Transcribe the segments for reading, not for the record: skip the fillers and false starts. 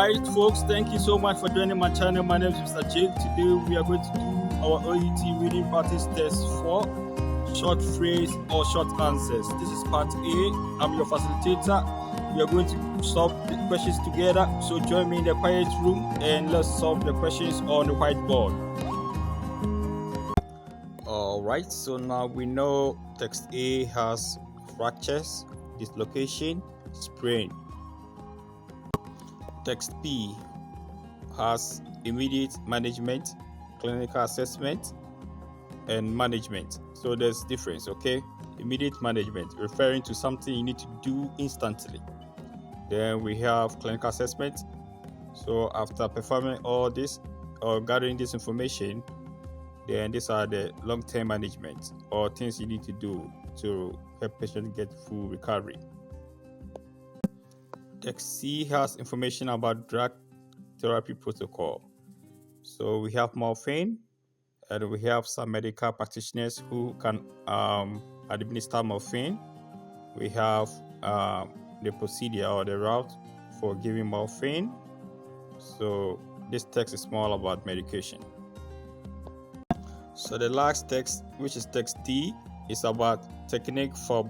Alright folks, thank you so much for joining my channel. My name is Mr. Jake. Today we are going to do our OET reading practice test for short phrase or short answers. This is part A. I'm your facilitator. We are going to solve the questions together. So join me in the quiet room and let's solve the questions on the whiteboard. Alright, so now we know text A has fractures, dislocation, sprain. Text B has immediate management, clinical assessment, and management. So there's difference, okay? Immediate management, referring to something you need to do instantly. Then we have clinical assessment. So after performing all this or gathering this information, then these are the long-term management or things you need to do to help patient get full recovery. Text C has information about drug therapy protocol. So we have morphine, and we have some medical practitioners who can administer morphine. We have the procedure or the route for giving morphine. So this text is more about medication. So the last text, which is text D, is about technique for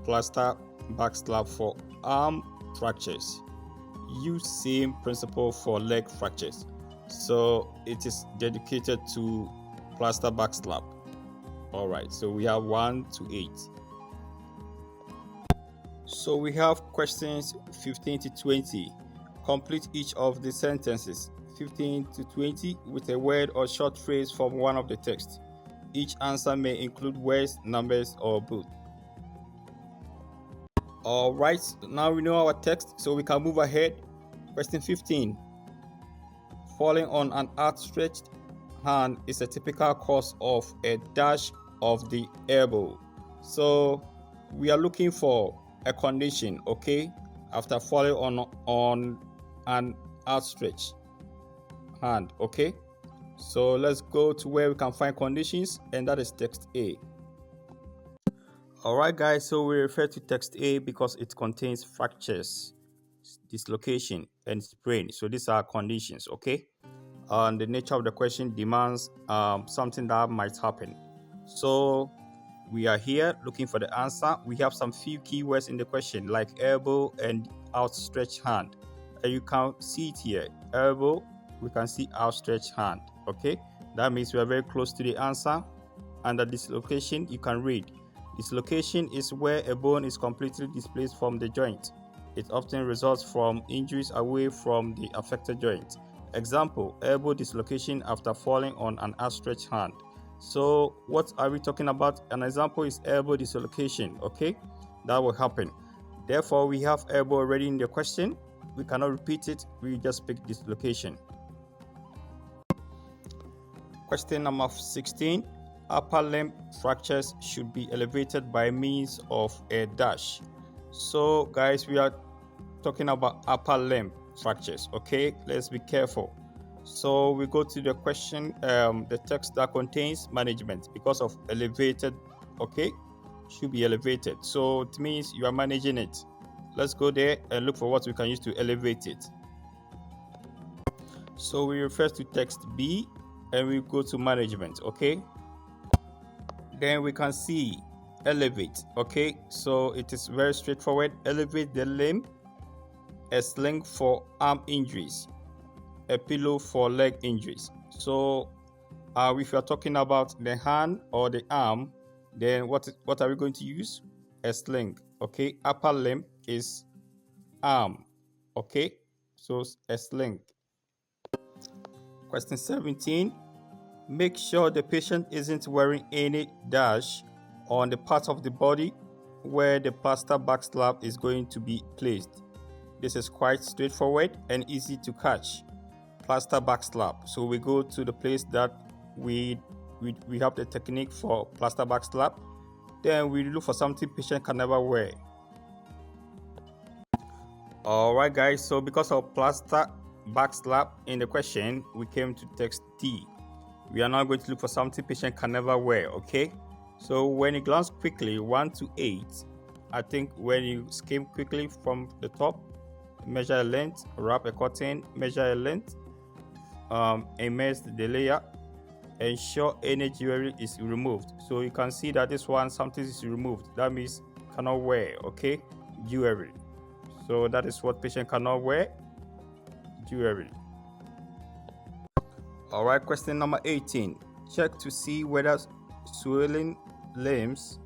plaster backslap for arm fractures. Use same principle for leg fractures. So it is dedicated to plaster backslap. All right, so we have 1 to 8. So we have questions 15 to 20. Complete each of the sentences 15 to 20 with a word or short phrase from one of the text. Each answer may include words, numbers, or both. All right, now we know our text, so we can move ahead. Question 15. Falling on an outstretched hand is a typical cause of a dash of the elbow. So we are looking for a condition, okay, after falling on an outstretched hand, okay? So let's go to where we can find conditions, and that is text A. Alright guys, so we refer to text A because it contains fractures, dislocation, and sprain. So these are conditions, okay? And the nature of the question demands something that might happen. So we are here looking for the answer. We have some few keywords in the question like elbow and outstretched hand. And you can see it here, elbow, we can see outstretched hand, okay? That means we are very close to the answer. Under dislocation, you can read. Dislocation is where a bone is completely displaced from the joint. It often results from injuries away from the affected joint. Example, elbow dislocation after falling on an outstretched hand. So what are we talking about? An example is elbow dislocation, okay? That will happen. Therefore, we have elbow already in the question. We cannot repeat it. We just pick dislocation. Question number 16. Upper limb fractures should be elevated by means of a dash. So guys, we are talking about upper limb fractures, okay? Let's be careful. So we go to the question, the text that contains management because of elevated, okay? Should be elevated. So it means you are managing it. Let's go there and look for what we can use to elevate it. So we refer to text B and we go to management, okay? Then we can see elevate, okay? So it is very straightforward. Elevate the limb, a sling for arm injuries, a pillow for leg injuries. So if you are talking about the hand or the arm, then what are we going to use? A sling, okay? Upper limb is arm, okay? So a sling. Question 17. Make sure the patient isn't wearing any dash on the part of the body where the plaster backslap is going to be placed. This is quite straightforward and easy to catch. Plaster backslap. So we go to the place that we have the technique for plaster backslap. Then we look for something patient can never wear. Alright guys, so because of plaster backslap in the question, we came to text D. We are now going to look for something patient can never wear, okay? So when you glance quickly, 1 to 8, I think when you skim quickly from the top, measure a length, wrap a cotton, measure a length, immerse the layer, ensure any jewelry is removed. So you can see that this one, something is removed. That means cannot wear, okay, jewelry. So that is what patient cannot wear, jewelry. All right, question number 18. Check to see whether swelling limbs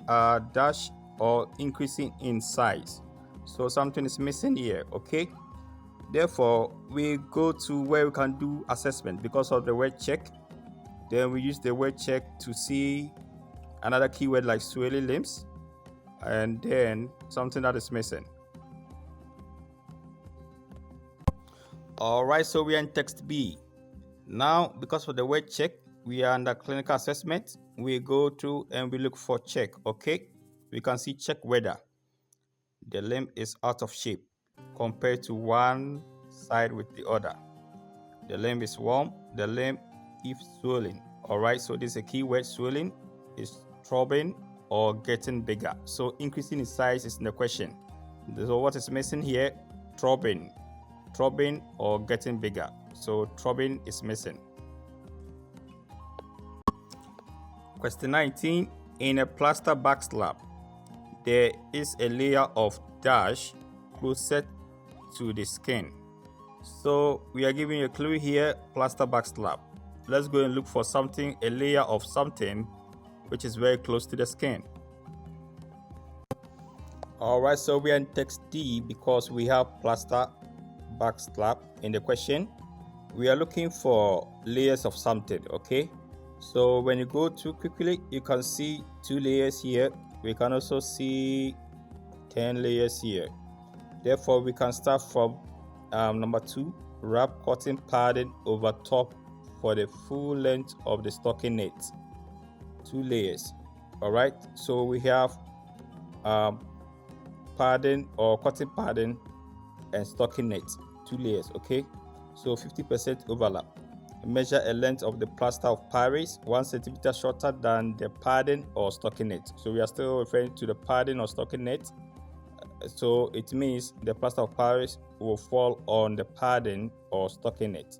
are dash or increasing in size. So something is missing here, okay? Therefore, we go to where we can do assessment because of the word check. Then we use the word check to see another keyword like swelling limbs and then something that is missing. All right, so we are in text B. Now, because of the word check, we are under clinical assessment. We go through and we look for check, okay? We can see check whether the limb is out of shape compared to one side with the other. The limb is warm, the limb if swelling. All right, so this is a keyword. Swelling is throbbing or getting bigger. So increasing in size is in the question. So what is missing here? Throbbing or getting bigger. So throbbing is missing. Question 19. In a plaster back slab, there is a layer of dash closer to the skin. So we are giving you a clue here, plaster back slab. Let's go and look for something, a layer of something which is very close to the skin. All right, so we are in text D because we have plaster back slab in the question. We are looking for layers of something, okay? So when you go too quickly, you can see 2 layers here. We can also see 10 layers here. Therefore, we can start from number 2, wrap cotton padding over top for the full length of the stocking knit. 2 layers. All right, so we have padding or cotton padding and stocking knit, 2 layers, okay? So 50% overlap. Measure a length of the plaster of Paris 1 centimeter shorter than the padding or stocking knit. So we are still referring to the padding or stocking knit. So it means the plaster of Paris will fall on the padding or stocking knit.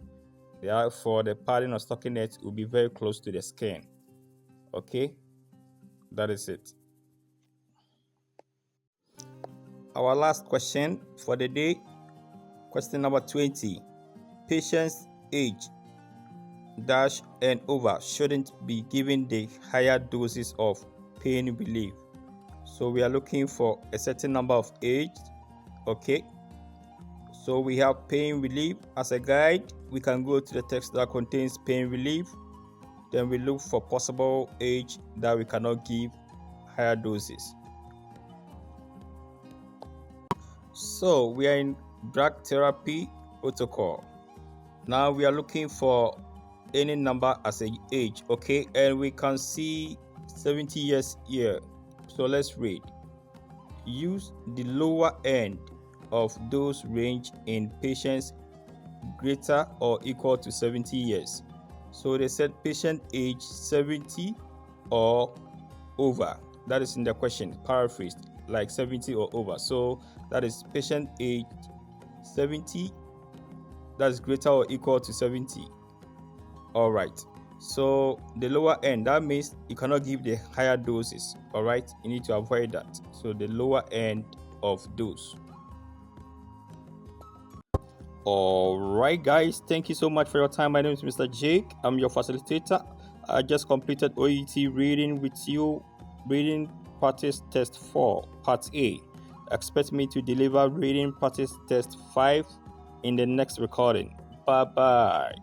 Therefore, the padding or stocking knit will be very close to the skin. Okay, that is it. Our last question for the day, question number 20. Patient's age dash and over shouldn't be given the higher doses of pain relief. So we are looking for a certain number of age, okay? So we have pain relief as a guide. We can go to the text that contains pain relief. Then we look for possible age that we cannot give higher doses. So we are in drug therapy protocol. Now we are looking for any number as an age, okay? And we can see 70 years here. So let's read. Use the lower end of those range in patients greater or equal to 70 years. So they said patient age 70 or over. That is in the question, paraphrased, like 70 or over. So that is patient age 70, that is greater or equal to 70. All right, so the lower end, that means you cannot give the higher doses. All right, you need to avoid that. So the lower end of dose. All right, guys, thank you so much for your time. My name is Mr. Jake. I'm your facilitator. I just completed OET reading with you, reading practice test 4 part A. Expect me to deliver reading practice test 5 in the next recording. Bye bye.